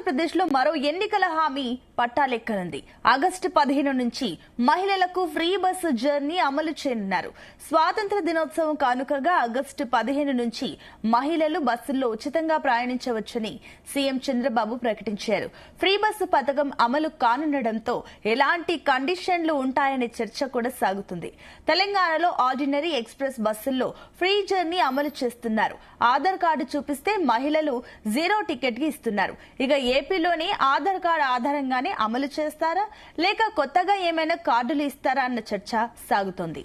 ఆంధ్రప్రదేశ్ లో మరో ఎన్నికల హామీ పట్టాలెక్కనుంది. ఆగస్టు 15 నుంచి మహిళలకు ఫ్రీ బస్సు జర్నీ అమలు చేయనున్నారు. స్వాతంత్ర దినోత్సవం కానుకగా ఆగస్టు 15 నుంచి మహిళలు బస్సుల్లో ఉచితంగా ప్రయాణించవచ్చని సీఎం చంద్రబాబు ప్రకటించారు. ఫ్రీ బస్సు పథకం అమలు కానుండటంతో ఎలాంటి కండిషన్లు ఉంటాయనే చర్చ కూడా సాగుతుంది. తెలంగాణలో ఆర్డినరీ ఎక్స్ప్రెస్ బస్సుల్లో ఫ్రీ జర్నీ అమలు చేస్తున్నారు. ఆధార్ కార్డు చూపిస్తే మహిళలు జీరో టికెట్ కి ఇస్తున్నారు. ఇక ఏపీలోని ఆధార్ కార్డు ఆధారంగానే అమలు చేస్తారా లేక కొత్తగా ఏమైనా కార్డులు ఇస్తారా అన్న చర్చ సాగుతోంది.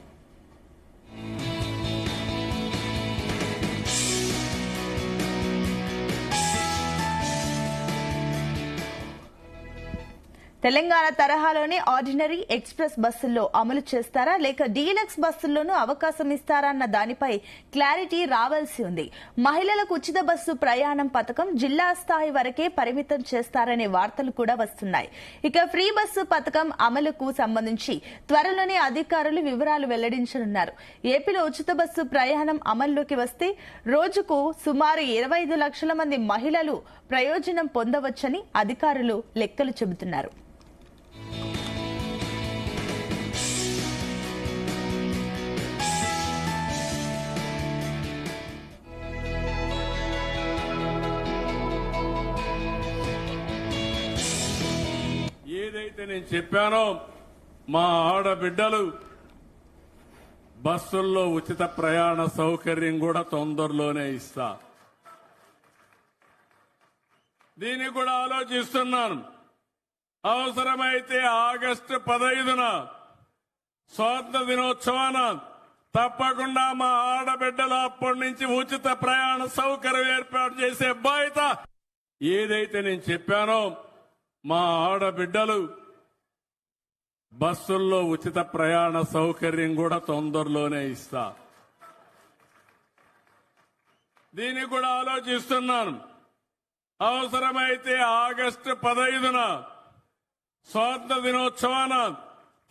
తెలంగాణ తరహాలోనే ఆర్డినరీ ఎక్స్ప్రెస్ బస్సుల్లో అమలు చేస్తారా లేక డీలక్స్ బస్సుల్లోనూ అవకాశం ఇస్తారా అన్న దానిపై క్లారిటీ రావాల్సి ఉంది. మహిళలకు ఉచిత బస్సు ప్రయాణం పథకం జిల్లా స్థాయి వరకే పరిమితం చేస్తారనే వార్తలు కూడా వస్తున్నాయి. ఇక ఫ్రీ బస్సు పథకం అమలుకు సంబంధించి త్వరలోనే అధికారులు వివరాలు వెల్లడించనున్నారు. ఏపీలో ఉచిత బస్సు ప్రయాణం అమల్లోకి వస్తే రోజుకు సుమారు 25 లక్షల మంది మహిళలు ప్రయోజనం పొందవచ్చని అధికారులు లెక్కలు చెబుతున్నారు. ఏదైతే నేను చెప్పానో మా ఆడబిడ్డలు బస్సుల్లో ఉచిత ప్రయాణ సౌకర్యం కూడా తొందరలోనే ఇస్తా. దీన్ని కూడా ఆలోచిస్తున్నాను. అవసరమైతే ఆగస్టు 15న స్వాతంత్ర దినోత్సవాన తప్పకుండా మా ఆడబిడ్డలు అప్పటి నుంచి ఉచిత ప్రయాణ సౌకర్యం ఏర్పాటు చేసే బాధ్యత ఏదైతే నేను చెప్పానో మా ఆడబిడ్డలు బస్సుల్లో ఉచిత ప్రయాణ సౌకర్యం కూడా తొందరలోనే ఇస్తా. దీన్ని కూడా ఆలోచిస్తున్నాను. అవసరమైతే ఆగస్టు 15న స్వాతంత్ర దినోత్సవాన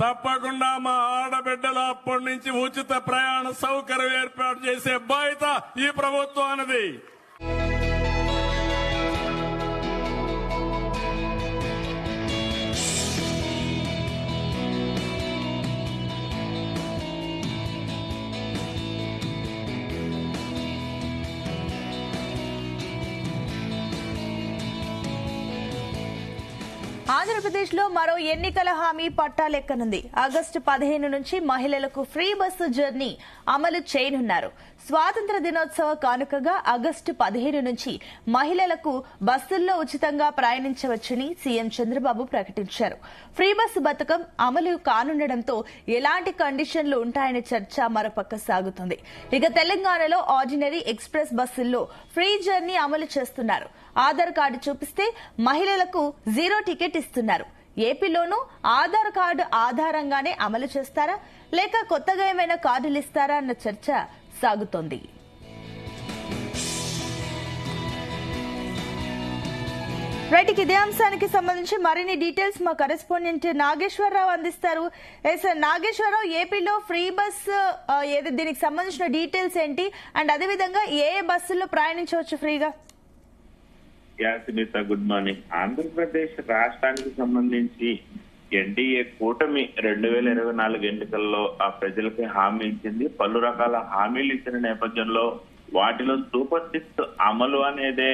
తప్పకుండా మా ఆడబిడ్డలు అప్పటి నుంచి ఉచిత ప్రయాణ సౌకర్యం ఏర్పాటు చేసే బాధ్యత ఈ ప్రభుత్వానిది. ఆంధ్రప్రదేశ్ లో మరో ఎన్నికల హామీ పట్టాలెక్కనుంది. ఆగస్టు 15 నుంచి మహిళలకు ఫ్రీ బస్సు జర్నీ అమలు చేయనున్నారు. స్వాతంత్ర దినోత్సవ కానుకగా ఆగస్టు 15 నుంచి మహిళలకు బస్సుల్లో ఉచితంగా ప్రయాణించవచ్చని సీఎం చంద్రబాబు ప్రకటించారు. ఫ్రీ బస్సు పథకం అమలు కానుండటంతో ఎలాంటి కండిషన్లు ఉంటాయనే చర్చ మరోపక్క సాగుతుంది. ఇక తెలంగాణలో ఆర్డినరీ ఎక్స్ప్రెస్ బస్సుల్లో ఫ్రీ జర్నీ అమలు చేస్తున్నారు. ఆధార్ కార్డు చూపిస్తే మహిళలకు జీరో టికెట్ ఇస్తున్నారు. ఏపీలోనూ ఆధార్ కార్డు ఆధారంగానే అమలు చేస్తారా లేక కొత్తగా ఏమైనా కార్డులు ఇస్తారా అన్న చర్చ సాగుతోంది. రైట్, ఇదే అంశానికి సంబంధించి మరిన్ని డీటెయిల్స్ మా కరెస్పాండెంట్ నాగేశ్వరరావు అందిస్తారు. నాగేశ్వరరావు, ఏపీలో ఫ్రీ బస్ దీనికి సంబంధించిన డీటెయిల్స్ ఏంటి అండ్ అదేవిధంగా ఏ బస్సుల్లో ప్రయాణించవచ్చు ఫ్రీగా? Sunitha, good morning. ఆంధ్రప్రదేశ్ రాష్ట్రానికి సంబంధించి ఎన్డీఏ కూటమి 2024 ఎన్నికల్లో ఆ ప్రజలకి హామీ ఇచ్చింది. పలు రకాల హామీలు ఇచ్చిన నేపథ్యంలో వాటిలో సూపర్ 6 అమలు అనేదే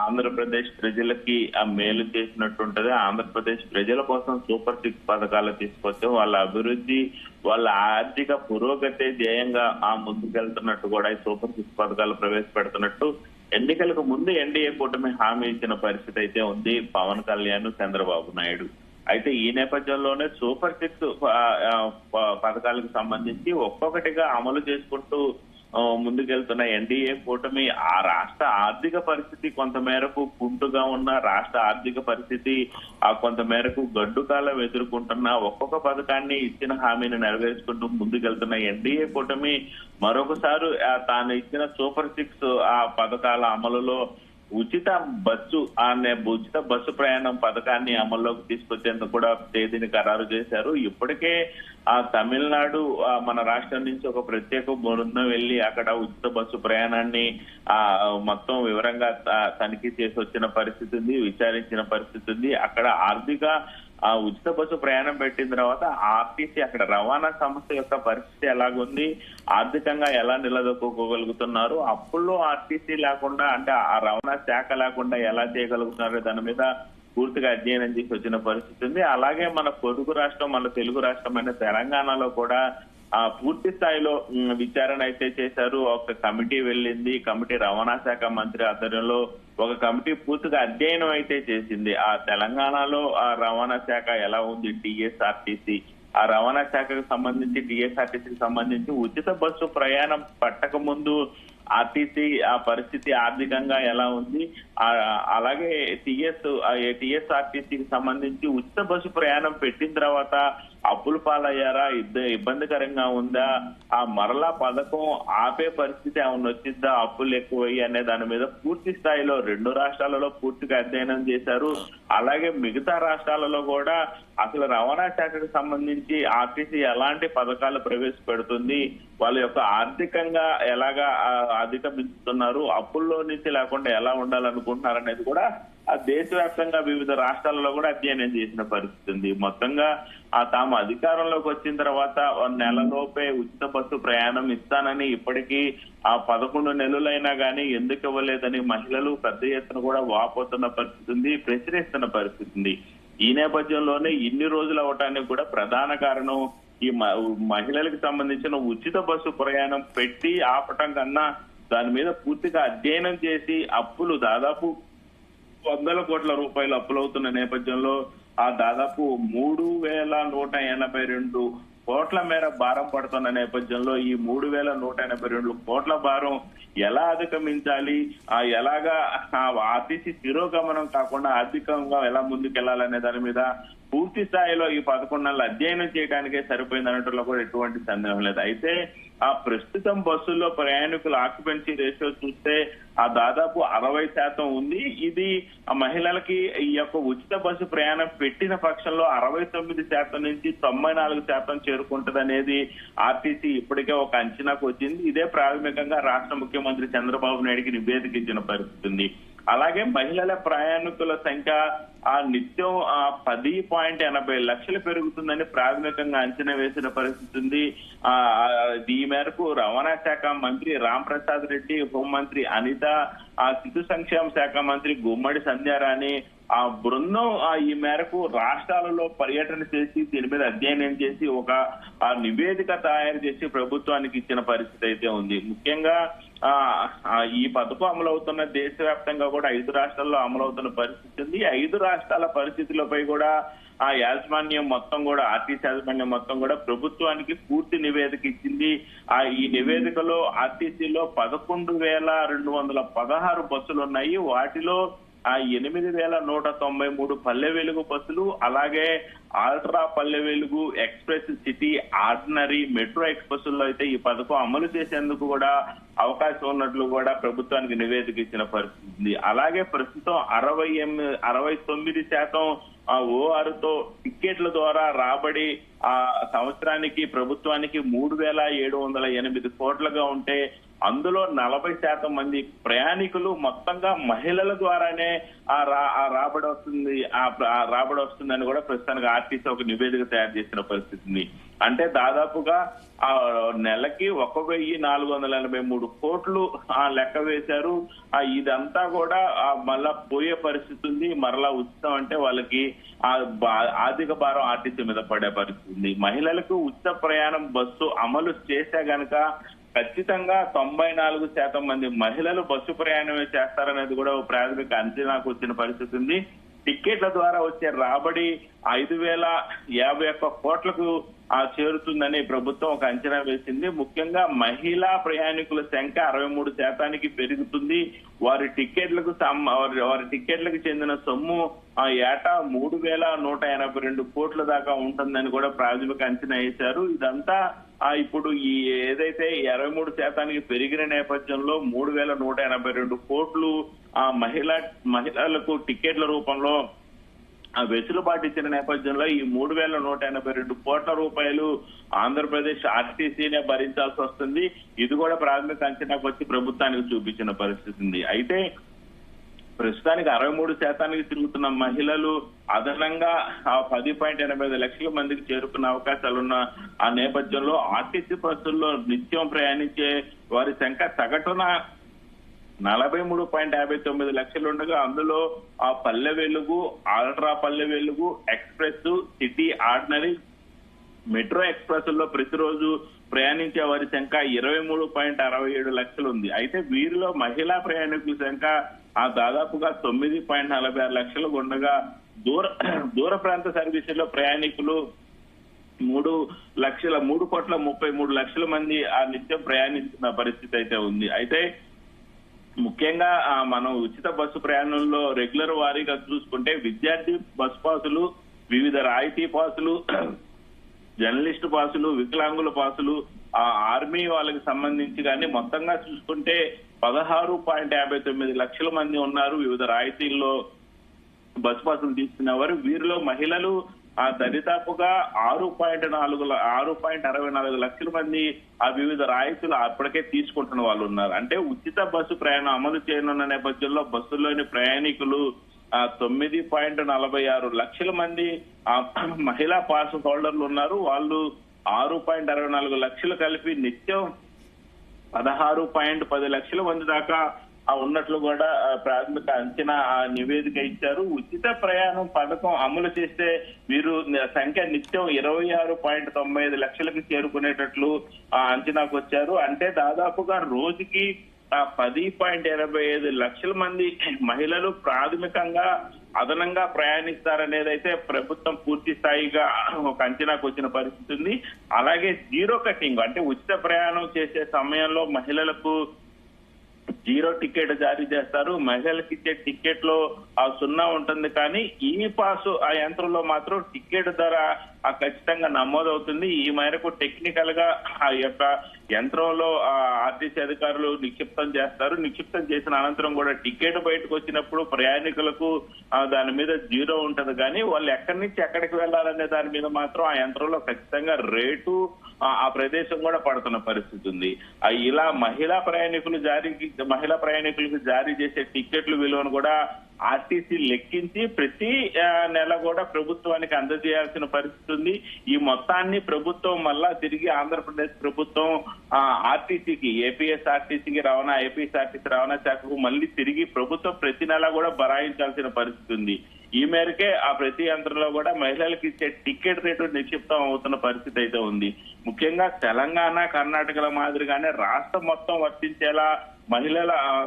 ఆంధ్రప్రదేశ్ ప్రజలకి మేలు చేసినట్టుంటది. ఆంధ్రప్రదేశ్ ప్రజల కోసం సూపర్ 6 పథకాలు తీసుకొస్తే వాళ్ళ అభివృద్ధి, వాళ్ళ ఆర్థిక పురోగతి ధ్యేయంగా ముందుకెళ్తున్నట్టు కూడా ఈ సూపర్ 6 పథకాలు ప్రవేశపెడుతున్నట్టు ఎన్నికలకు ముందు ఎన్డీఏ కూటమి హామీ ఇచ్చిన పరిస్థితి అయితే ఉంది పవన్ కళ్యాణ్, చంద్రబాబు నాయుడు. అయితే ఈ నేపథ్యంలోనే సూపర్ 6 పథకాలకు సంబంధించి ఒక్కొక్కటిగా అమలు చేసుకుంటూ ముందుకెళ్తున్న ఎన్డీఏ కూటమి ఆ రాష్ట్ర ఆర్థిక పరిస్థితి కొంతమేరకు కుంటుగా ఉన్న రాష్ట్ర ఆర్థిక పరిస్థితి కొంతమేరకు గడ్డుకాలం ఎదుర్కొంటున్న ఒక్కొక్క పథకాన్ని ఇచ్చిన హామీని నెరవేర్చుకుంటూ ముందుకెళ్తున్న ఎన్డీఏ కూటమి మరొకసారి తాను ఇచ్చిన సూపర్ 6 పథకాల అమలులో ఉచిత బస్సు ప్రయాణం పథకాన్ని అమల్లోకి తీసుకొచ్చేందుకు కూడా తేదీని ఖరారు చేశారు. ఇప్పటికే తమిళనాడు మన రాష్ట్రం నుంచి ఒక ప్రత్యేక బృందం వెళ్లి అక్కడ ఉచిత బస్సు ప్రయాణాన్ని మొత్తం వివరంగా తనిఖీ చేసి వచ్చిన పరిస్థితి ఉంది, విచారించిన పరిస్థితి ఉంది. అక్కడ ఆర్థిక ఉచిత బస్సు ప్రయాణం పెట్టిన తర్వాత ఆర్టీసీ అక్కడ రవాణా సంస్థ యొక్క పరిస్థితి ఎలాగుంది, ఆర్థికంగా ఎలా నిలదొక్కుకోగలుగుతున్నారు, అప్పుల్లో ఆర్టీసీ లేకుండా అంటే ఆ రవాణా శాఖ లేకుండా ఎలా చేయగలుగుతున్నారు దాని మీద పూర్తిగా అధ్యయనం చేసి వచ్చిన పరిస్థితి ఉంది. అలాగే మన పొరుగు రాష్ట్రం, మన తెలుగు రాష్ట్రమైన తెలంగాణలో కూడా పూర్తి స్థాయిలో విచారణ అయితే చేశారు. ఒక కమిటీ వెళ్ళింది. కమిటీ రవాణా శాఖ మంత్రి ఆధ్వర్యంలో ఒక కమిటీ పూర్తిగా అధ్యయనం అయితే చేసింది. ఆ తెలంగాణలో ఆ రవాణా శాఖ ఎలా ఉంది, టీఎస్ఆర్టీసీ ఆ రవాణా శాఖకు సంబంధించి టీఎస్ఆర్టీసీకి సంబంధించి ఉచిత బస్సు ప్రయాణం పట్టక ముందు ఆర్టీసీ ఆ పరిస్థితి ఆర్థికంగా ఎలా ఉంది, అలాగే టీఎస్ఆర్టీసీకి సంబంధించి ఉచిత బస్సు ప్రయాణం పెట్టిన తర్వాత అప్పుల పాలయ్యారా, ఇబ్బందికరంగా ఉందా, ఆ మరలా పథకం ఆపే పరిస్థితి ఏమన్నా వచ్చిందా, అప్పులు ఎక్కువయ్యి అనే దాని మీద పూర్తి స్థాయిలో 2 రాష్ట్రాలలో పూర్తిగా అధ్యయనం చేశారు. అలాగే మిగతా రాష్ట్రాలలో కూడా అసలు రవాణా శాఖకు సంబంధించి ఆర్టీసీ ఎలాంటి పథకాలు ప్రవేశపెడుతుంది, వాళ్ళ యొక్క ఆర్థికంగా ఎలాగా అధిగమిస్తున్నారు, అప్పుల్లో నుంచి లేకుండా ఎలా ఉండాలనుకుంటున్నారు అనేది కూడా ఆ దేశవ్యాప్తంగా వివిధ రాష్ట్రాలలో కూడా అధ్యయనం చేసిన పరిస్థితి ఉంది. మొత్తంగా తాము అధికారంలోకి వచ్చిన తర్వాత నెలలోపే ఉచిత బస్సు ప్రయాణం ఇస్తానని ఇప్పటికీ 11 నెలలైనా కానీ ఎందుకు ఇవ్వలేదని మహిళలు పెద్ద ఎత్తున కూడా వాపోతున్న పరిస్థితి ఉంది, ప్రశ్నిస్తున్న పరిస్థితి ఉంది. ఈ నేపథ్యంలోనే ఇన్ని రోజులు అవటానికి కూడా ప్రధాన కారణం ఈ మహిళలకు సంబంధించిన ఉచిత బస్సు ప్రయాణం పెట్టి ఆపటం కన్నా దాని మీద పూర్తిగా అధ్యయనం చేసి అప్పులు దాదాపు 100 కోట్ల రూపాయలు అప్పులవుతున్న నేపథ్యంలో దాదాపు 3,182 కోట్ల మేర భారం పడుతున్న నేపథ్యంలో ఈ 3,182 కోట్ల భారం ఎలా అధిగమించాలి, ఎలాగా ఆర్టీసీ తిరోగమనం కాకుండా ఆర్థికంగా ఎలా ముందుకెళ్లాలనే దాని మీద పూర్తి స్థాయిలో ఈ 11 నెలలు అధ్యయనం చేయడానికే సరిపోయింది అనటంలో కూడా ఎటువంటి సందేహం లేదు. అయితే ప్రస్తుతం బస్సుల్లో ప్రయాణికుల ఆక్యుపెన్సీ రేషియో చూస్తే దాదాపు 60% ఉంది. ఇది మహిళలకి ఈ యొక్క ఉచిత బస్సు ప్రయాణం పెట్టిన పక్షంలో 69% నుంచి 94% చేరుకుంటది అనేది ఆర్టీసీ ఇప్పటికే ఒక అంచనాకు వచ్చింది. ఇదే ప్రాథమికంగా రాష్ట్ర ముఖ్యమంత్రి చంద్రబాబు నాయుడికి నివేదిక ఇచ్చిన పరిస్థితి ఉంది. అలాగే మహిళల ప్రయాణికుల సంఖ్య నిత్యం 10.80 లక్షలు పెరుగుతుందని ప్రాథమికంగా అంచనా వేసిన పరిస్థితి ఉంది. ఈ మేరకు రవాణా శాఖ మంత్రి రామ్ ప్రసాద్ రెడ్డి, హోంమంత్రి అనిత, శిశు సంక్షేమ శాఖ మంత్రి గుమ్మడి సంధ్యారాణి బృందం ఈ మేరకు రాష్ట్రాలలో పర్యటన చేసి దీని మీద అధ్యయనం చేసి ఒక నివేదిక తయారు చేసి ప్రభుత్వానికి ఇచ్చిన పరిస్థితి అయితే ఉంది. ముఖ్యంగా ఈ పథకం అమలవుతున్న దేశవ్యాప్తంగా కూడా 5 రాష్ట్రాల్లో అమలవుతున్న పరిస్థితి ఉంది. 5 రాష్ట్రాల పరిస్థితులపై కూడా యాజమాన్యం మొత్తం కూడా ఆర్టీసీ యాజమాన్యం మొత్తం కూడా ప్రభుత్వానికి పూర్తి నివేదిక ఇచ్చింది. ఈ నివేదికలో ఆర్టీసీలో 11,216 బస్సులు ఉన్నాయి. వాటిలో 8,193 పల్లె వెలుగు బస్సులు, అలాగే ultra Palle Velugu, express city, ordinary, metro express లో అయితే ఈ పథకం అమలు చేసేందుకు కూడా అవకాశం ఉన్నట్లు కూడా ప్రభుత్వానికి నివేదిక ఇచ్చిన పరిస్థితి. అలాగే ప్రస్తుతం 69% ఓఆర్తో టికెట్ల ద్వారా రాబడి సంవత్సరానికి ప్రభుత్వానికి 3,708 కోట్లుగా ఉంటే అందులో 40% మంది ప్రయాణికులు మొత్తంగా మహిళల ద్వారానే రాబడి వస్తుందని కూడా ప్రస్తుతానికి ఆర్టీసీ ఒక నివేదిక తయారు చేసిన పరిస్థితి. అంటే దాదాపుగా నెలకి 1,483 కోట్లు లెక్క వేశారు. ఇదంతా కూడా మళ్ళా పోయే పరిస్థితి ఉంది. మరలా ఉచితం అంటే వాళ్ళకి ఆర్థిక భారం ఆర్టీసీ మీద పడే పరిస్థితి. మహిళలకు ఉచిత ప్రయాణం బస్సు అమలు చేస్తే గనక ఖచ్చితంగా 94% మంది మహిళలు బస్సు ప్రయాణమే చేస్తారనేది కూడా ప్రాథమిక అంచనాకు వచ్చిన పరిస్థితి ఉంది. టికెట్ల ద్వారా వచ్చే రాబడి 5,051 కోట్లకు చేరుతుందని ప్రభుత్వం ఒక అంచనా వేసింది. ముఖ్యంగా మహిళా ప్రయాణికుల సంఖ్య 63% పెరుగుతుంది. వారి టికెట్లకు చెందిన సొమ్ము ఏటా 3,182 కోట్ల దాకా ఉంటుందని కూడా ప్రాథమిక అంచనా వేశారు. ఇదంతా ఇప్పుడు ఈ ఏదైతే 23% పెరిగిన నేపథ్యంలో 3,182 కోట్లు ఆ మహిళలకు టికెట్ల రూపంలో వెసులుబాటు ఇచ్చిన నేపథ్యంలో ఈ 3,182 కోట్ల రూపాయలు ఆంధ్రప్రదేశ్ ఆర్టీసీనే భరించాల్సి వస్తుంది. ఇది కూడా ప్రాథమిక అంచనాకు వచ్చి ప్రభుత్వానికి చూపించిన పరిస్థితి ఉంది. అయితే ప్రస్తుతానికి 63% తిరుగుతున్న మహిళలు అదనంగా 10.85 లక్షల మందికి చేరుకున్న అవకాశాలున్న ఆ నేపథ్యంలో ఆర్టీసీ బస్సుల్లో నిత్యం ప్రయాణించే వారి సంఖ్య సగటున 43.59 లక్షలు ఉండగా అందులో ఆ Palle Velugu, ultra Palle Velugu, express, city ordinary, metro express లో ప్రతిరోజు ప్రయాణించే వారి సంఖ్య 23.67 లక్షలు ఉంది. అయితే వీరిలో మహిళా ప్రయాణికుల సంఖ్య దాదాపుగా 9.46 లక్షలు ఉండగా దూర ప్రాంత సర్వీసుల్లో ప్రయాణికులు 3,33 లక్షల మంది ఆ నిత్యం ప్రయాణిస్తున్న పరిస్థితి అయితే ఉంది. అయితే ముఖ్యంగా మనం ఉచిత బస్సు ప్రయాణంలో రెగ్యులర్ వారీగా చూసుకుంటే విద్యార్థి బస్ పాసులు, వివిధ రాయితీ పాసులు, జర్నలిస్టు పాసులు, వికలాంగుల పాసులు, ఆర్మీ వాళ్ళకి సంబంధించి కానీ మొత్తంగా చూసుకుంటే 16.59 లక్షల మంది ఉన్నారు వివిధ రాయితీల్లో బస్ పాసులు తీసుకునేవారు. వీరిలో మహిళలు దరిదాపుగా 6.64 లక్షల మంది ఆ వివిధ రాయితీలు అప్పటికే తీసుకుంటున్న వాళ్ళు ఉన్నారు. అంటే ఉచిత బస్సు ప్రయాణం అమలు చేయనున్న నేపథ్యంలో బస్సుల్లోని ప్రయాణికులు 9.46 లక్షల మంది మహిళా పాస్ హోల్డర్లు ఉన్నారు. వాళ్ళు 6.64 లక్షలు కలిపి నిత్యం 16.10 లక్షల మంది దాకా ఉన్నట్లు కూడా ప్రాథమిక అంచనా నివేదిక ఇచ్చారు. ఉచిత ప్రయాణం పథకం అమలు చేస్తే వీరు సంఖ్య నిత్యం 26.95 లక్షలకు చేరుకునేటట్లు అంచనాకు వచ్చారు. అంటే దాదాపుగా రోజుకి 10.85 లక్షల మంది మహిళలు ప్రాథమికంగా అదనంగా ప్రయాణిస్తారనేది అయితే ప్రభుత్వం పూర్తి స్థాయిగా ఒక అంచనాకు వచ్చిన పరిస్థితి ఉంది. అలాగే జీరో కటింగ్ అంటే ఉచిత ప్రయాణం చేసే సమయంలో మహిళలకు జీరో టికెట్ జారీ చేస్తారు. మహిళలకు ఇచ్చే టికెట్ లో 0 ఉంటుంది, కానీ ఈ పాస్ ఆ యంత్రంలో మాత్రం టికెట్ ధర ఖచ్చితంగా నమోదవుతుంది. ఈ మేరకు టెక్నికల్ గా ఆ యొక్క యంత్రంలో ఆర్టీసీ అధికారులు నిక్షిప్తం చేస్తారు. నిక్షిప్తం చేసిన అనంతరం కూడా టికెట్ బయటకు వచ్చినప్పుడు ప్రయాణికులకు దాని మీద జీరో ఉంటది, కానీ వాళ్ళు ఎక్కడి నుంచి ఎక్కడికి వెళ్లాలనే దాని మీద మాత్రం ఆ యంత్రంలో ఖచ్చితంగా రేటు ఆ ప్రదేశం కూడా పడుతున్న పరిస్థితి ఉంది. ఇలా మహిళా ప్రయాణికులకు జారీ చేసే టికెట్ల విలువను కూడా ఆర్టీసీ లెక్కించి ప్రతి నెల కూడా ప్రభుత్వానికి అందజేయాల్సిన పరిస్థితి ఉంది. ఈ మొత్తాన్ని ప్రభుత్వం మళ్ళా తిరిగి ఆంధ్రప్రదేశ్ ప్రభుత్వం ఆర్టీసీకి, ఏపీఎస్ఆర్టీసీకి రవాణా, ఏపీఎస్ఆర్టీసీ రవాణా శాఖకు మళ్ళీ తిరిగి ప్రభుత్వం ప్రతి నెల కూడా బరాయించాల్సిన పరిస్థితి ఉంది. ఈ మేరకే ఆ ప్రతి యంత్రంలో కూడా మహిళలకు ఇచ్చే టికెట్ రేటు నిక్షిప్తం అవుతున్న పరిస్థితి అయితే ఉంది. ముఖ్యంగా తెలంగాణ, కర్ణాటకల మాదిరిగానే రాష్ట్రం మొత్తం వర్తించేలా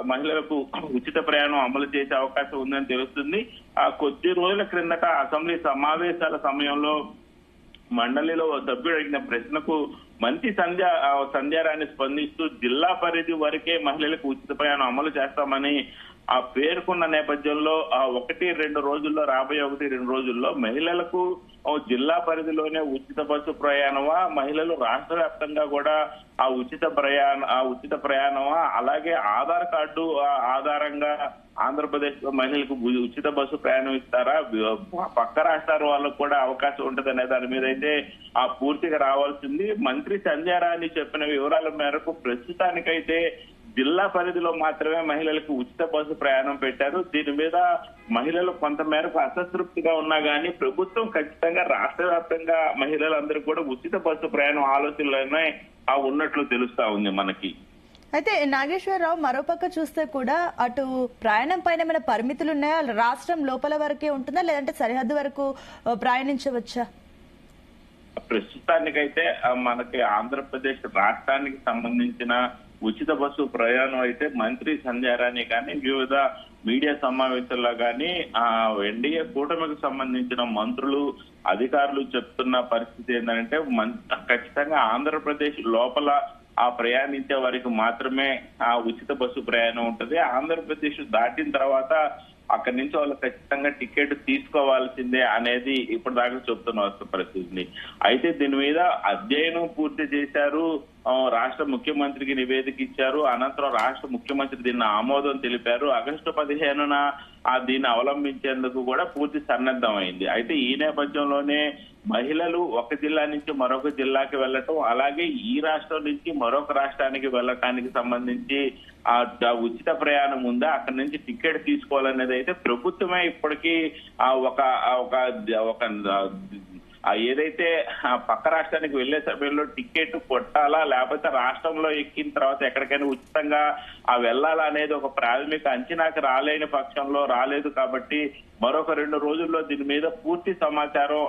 మహిళలకు ఉచిత ప్రయాణం అమలు చేసే అవకాశం ఉందని తెలుస్తుంది. కొద్ది రోజుల క్రిందట అసెంబ్లీ సమావేశాల సమయంలో మండలిలో సభ్యుడు అడిగిన ప్రశ్నకు మంత్రి సంధ్యారాణి స్పందిస్తూ జిల్లా పరిధి వరకే మహిళలకు ఉచిత ప్రయాణం అమలు చేస్తామని పేర్కొన్న నేపథ్యంలో 1-2 రోజుల్లో రాబోయే 1-2 రోజుల్లో మహిళలకు జిల్లా పరిధిలోనే ఉచిత బస్సు ప్రయాణమా, మహిళలు రాష్ట్ర వ్యాప్తంగా కూడా ఆ ఉచిత ప్రయాణమా, అలాగే ఆధార్ కార్డు ఆధారంగా ఆంధ్రప్రదేశ్ లో మహిళలకు ఉచిత బస్సు ప్రయాణం ఇస్తారా, పక్క రాష్ట్రాల వాళ్ళకు కూడా అవకాశం ఉంటది అనే దాని మీద అయితే పూర్తిగా రావాల్సింది. మంత్రి సంధ్యారాణి చెప్పిన వివరాల మేరకు ప్రస్తుతానికైతే జిల్లా పరిధిలో మాత్రమే మహిళలకు ఉచిత బస్సు ప్రయాణం పెట్టారు. దీని మీద మహిళలు కొంత మేరకు అసంతృప్తిగా ఉన్నా గానీ ప్రభుత్వం ఖచ్చితంగా రాష్ట్ర వ్యాప్తంగా మహిళలందరూ కూడా ఉచిత బస్సు ప్రయాణం ఆలోచనలోనే ఉన్నట్లు తెలుస్తా ఉంది మనకి. అయితే నాగేశ్వరరావు, మరోపక్క చూస్తే కూడా అటు ప్రయాణం పైన ఏమైనా పరిమితులు ఉన్నాయా? రాష్ట్రం లోపల వరకే ఉంటుందా, లేదంటే సరిహద్దు వరకు ప్రయాణించవచ్చా? ప్రస్తుతానికైతే మనకి ఆంధ్రప్రదేశ్ రాష్ట్రానికి సంబంధించిన ఉచిత బస్సు ప్రయాణం అయితే మంత్రి సంధ్యారాణి కానీ వివిధ మీడియా సమావేశాల్లో కానీ ఎన్డీఏ కూటమికి సంబంధించిన మంత్రులు, అధికారులు చెప్తున్న పరిస్థితి ఏంటంటే ఖచ్చితంగా ఆంధ్రప్రదేశ్ లోపల ప్రయాణించే వారికి మాత్రమే ఉచిత బస్సు ప్రయాణం ఉంటది. ఆంధ్రప్రదేశ్ దాటిన తర్వాత అక్కడి నుంచి వాళ్ళు ఖచ్చితంగా టికెట్ తీసుకోవాల్సిందే అనేది ఇప్పుడు దాకా చెప్తున్న పరిస్థితి. అయితే దీని మీద అధ్యయనం పూర్తి చేశారు. రాష్ట్ర ముఖ్యమంత్రికి నివేదిక ఇచ్చారు. అనంతరం రాష్ట్ర ముఖ్యమంత్రి దీన్ని ఆమోదం తెలిపారు. ఆగస్టు 15న దీన్ని అవలంబించేందుకు కూడా పూర్తి సన్నద్ధమైంది. అయితే ఈ నేపథ్యంలోనే మహిళలు ఒక జిల్లా నుంచి మరొక జిల్లాకి వెళ్ళటం, అలాగే ఈ రాష్ట్రం నుంచి మరొక రాష్ట్రానికి వెళ్ళటానికి సంబంధించి ఆ ఉచిత ప్రయాణం ఉందా, అక్కడి నుంచి టికెట్ తీసుకోవాలనేది అయితే ప్రభుత్వమే ఇప్పటికీ ఒక ఏదైతే పక్క రాష్ట్రానికి వెళ్లే సమయంలో టికెట్ కొట్టాలా లేకపోతే రాష్ట్రంలో ఎక్కిన తర్వాత ఎక్కడికైనా ఉచితంగా వెళ్ళాలా అనేది ఒక ప్రాథమిక అంచనాకి రాలేని పక్షంలో రాలేదు. కాబట్టి మరొక 2 రోజుల్లో దీని మీద పూర్తి సమాచారం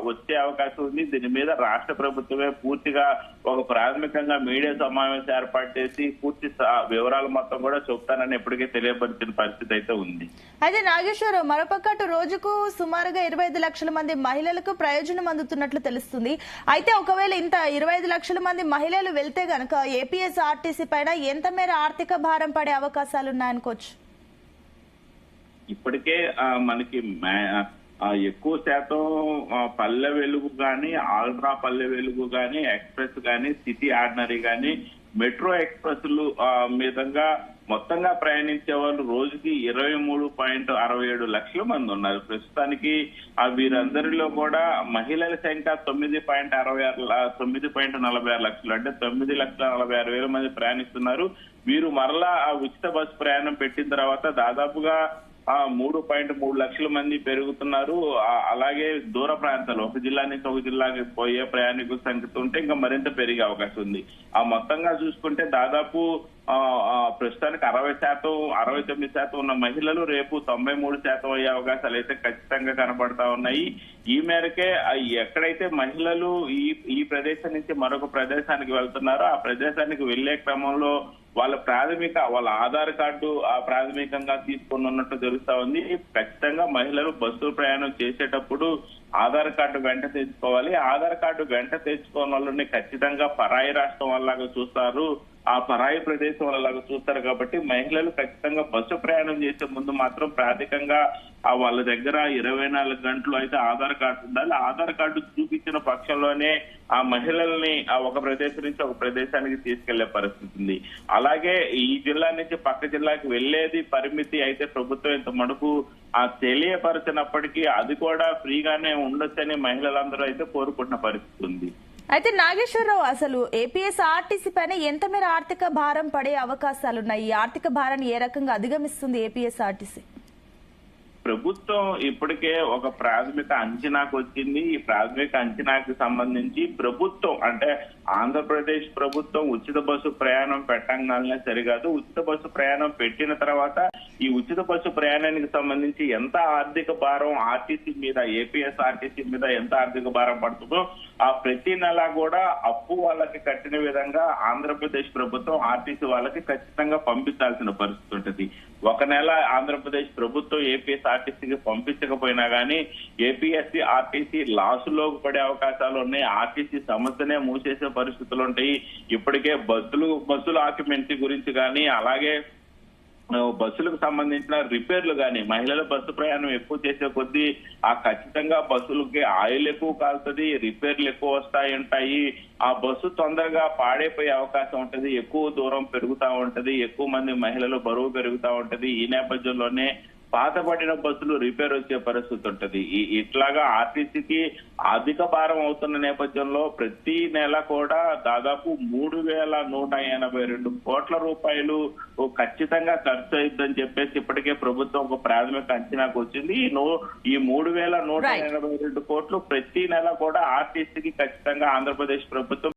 వచ్చే అవకాశం ఉంది. దీని మీద రాష్ట్ర ప్రభుత్వమే పూర్తిగా ఒక ప్రాథమికంగా మీడియా సమావేశం ఏర్పాటు చేసి పూర్తి వివరాలు మొత్తం కూడా చెప్తానని ఇప్పటికే తెలియపరిచిన పరిస్థితి అయితే ఉంది. అయితే నాగేశ్వరరావు, మరోపక్కటు రోజుకు సుమారుగా 25 లక్షల మంది మహిళలకు ప్రయోజనం అందుతున్నట్లు తెలుస్తుంది. అయితే ఒకవేళ ఇంత 25 లక్షల మంది మహిళలు వెళ్తే గనక ఏపీఎస్ఆర్టీసీ పైన ఎంత మేర ఆర్థిక భారం పడే అవకాశాలున్నాయనుకోవచ్చు? ఇప్పటికే మనకి ఎక్కువ శాతం పల్లె వెలుగు గాని, ఆల్ట్రా పల్లె వెలుగు గాని, ఎక్స్ప్రెస్ గాని, సిటీ ఆర్డినరీ గాని, మెట్రో ఎక్స్ప్రెస్లు మీదంగా మొత్తంగా ప్రయాణించే వాళ్ళు రోజుకి 23.67 లక్షల మంది ఉన్నారు. ప్రస్తుతానికి వీరందరిలో కూడా మహిళల సంఖ్య 9.46 లక్షలు, అంటే 9,46,000 మంది ప్రయాణిస్తున్నారు. వీరు మరలా ఉచిత బస్సు ప్రయాణం పెట్టిన తర్వాత దాదాపుగా 3.3 లక్షల మంది పెరుగుతున్నారు. అలాగే దూర ప్రాంతాలు ఒక జిల్లా నుంచి ఒక జిల్లాకి పోయే ప్రయాణికుల సంఖ్యతో ఉంటే ఇంకా మరింత పెరిగే అవకాశం ఉంది. మొత్తంగా చూసుకుంటే దాదాపు ప్రస్తుతానికి 69% ఉన్న మహిళలు రేపు 93% అయ్యే అవకాశాలు అయితే ఖచ్చితంగా కనబడతా ఉన్నాయి. ఈ మేరకే ఎక్కడైతే మహిళలు ఈ ప్రదేశం నుంచి మరొక ప్రదేశానికి వెళ్తున్నారో ఆ ప్రదేశానికి వెళ్లే క్రమంలో వాళ్ళ ఆధార్ కార్డు ప్రాథమికంగా తీసుకుని ఉన్నట్టు తెలుస్తా ఉంది. ఖచ్చితంగా మహిళలు బస్సు ప్రయాణం చేసేటప్పుడు ఆధార్ కార్డు వెంట తెచ్చుకోవాలి. ఆధార్ కార్డు వెంట తెచ్చుకోవడం వల్లనే ఖచ్చితంగా పరాయి రాష్ట్రం వాళ్ళగా చూస్తారు, ఆ పరాయి ప్రదేశం వాళ్ళలాగా చూస్తారు. కాబట్టి మహిళలు ఖచ్చితంగా బస్సు ప్రయాణం చేసే ముందు మాత్రం ప్రాథమికంగా వాళ్ళ దగ్గర 24 గంటలు అయితే ఆధార్ కార్డు ఉండాలి. ఆధార్ కార్డు చూపించిన పక్షంలోనే ఆ మహిళల్ని ఒక ప్రదేశం నుంచి ఒక ప్రదేశానికి తీసుకెళ్లే పరిస్థితి ఉంది. అలాగే ఈ జిల్లా నుంచి పక్క జిల్లాకి వెళ్లేది పరిమితి అయితే ప్రభుత్వం ఇంత మటుకు తెలియపరిచినప్పటికీ అది కూడా ఫ్రీగానే ఉండొచ్చని మహిళలందరూ అయితే కోరుకుంటున్న పరిస్థితి ఉంది. అయితే నాగేశ్వరరావు, అసలు ఏపీఎస్ఆర్టీసీ పైన ఎంత మేర ఆర్థిక భారం పడే అవకాశాలున్నాయి? ఈ ఆర్థిక భారాన్ని ఏ రకంగా అధిగమిస్తుంది ఏపీఎస్ఆర్టీసీ? ప్రభుత్వం ఇప్పటికే ఒక ప్రాథమిక అంచనాకు వచ్చింది. ఈ ప్రాథమిక అంచనాకి సంబంధించి ప్రభుత్వం అంటే ఆంధ్రప్రదేశ్ ప్రభుత్వం ఉచిత బస్సు ప్రయాణం పెట్టంగానే సరికాదు, ఉచిత బస్సు ప్రయాణం పెట్టిన తర్వాత ఈ ఉచిత బస్సు ప్రయాణానికి సంబంధించి ఎంత ఆర్థిక భారం ఆర్టీసీ మీద, ఏపీఎస్ఆర్టీసీ మీద ఎంత ఆర్థిక భారం పడుతుందో ప్రతి నెల కూడా అప్పు వాళ్ళకి కట్టిన విధంగా ఆంధ్రప్రదేశ్ ప్రభుత్వం ఆర్టీసీ వాళ్ళకి ఖచ్చితంగా పంపించాల్సిన పరిస్థితి ఉంటుంది. ఒక నెల ఆంధ్రప్రదేశ్ ప్రభుత్వం ఏపీఎస్ఆర్టీసీకి పంపించకపోయినా గానీ ఏపీఎస్సీ ఆర్టీసీ లాసులోకి పడే అవకాశాలు ఉన్నాయి. ఆర్టీసీ సంస్థనే మూసేసే పరిస్థితులు ఉంటాయి. ఇప్పటికే బస్సుల ఆక్యుపెన్సీ గురించి కానీ, అలాగే బస్సులకు సంబంధించిన రిపేర్లు కానీ, మహిళల బస్సు ప్రయాణం ఎక్కువ చేసే కొద్దీ ఖచ్చితంగా బస్సులకి ఆయిల్ ఎక్కువ కాలుతుంది, రిపేర్లు ఎక్కువ ఉంటాయి. ఆ బస్సు తొందరగా పాడైపోయే అవకాశం ఉంటది, ఎక్కువ దూరం పెరుగుతా ఉంటది, ఎక్కువ మంది మహిళలు బరువు పెరుగుతా ఉంటది. ఈ నేపథ్యంలోనే పాతపడిన బస్సులు రిపేర్ వచ్చే పరిస్థితి ఉంటది. ఇట్లాగా ఆర్టీసీకి అధిక భారం అవుతున్న నేపథ్యంలో ప్రతి నెల కూడా దాదాపు 3,182 కోట్ల రూపాయలు ఖచ్చితంగా ఖర్చు అయిద్దని చెప్పేసి ఇప్పటికే ప్రభుత్వం ఒక ప్రాథమిక అంచనాకు వచ్చింది. ఈ 3,182 కోట్లు ప్రతి నెల కూడా ఆర్టీసీకి ఖచ్చితంగా ఆంధ్రప్రదేశ్ ప్రభుత్వం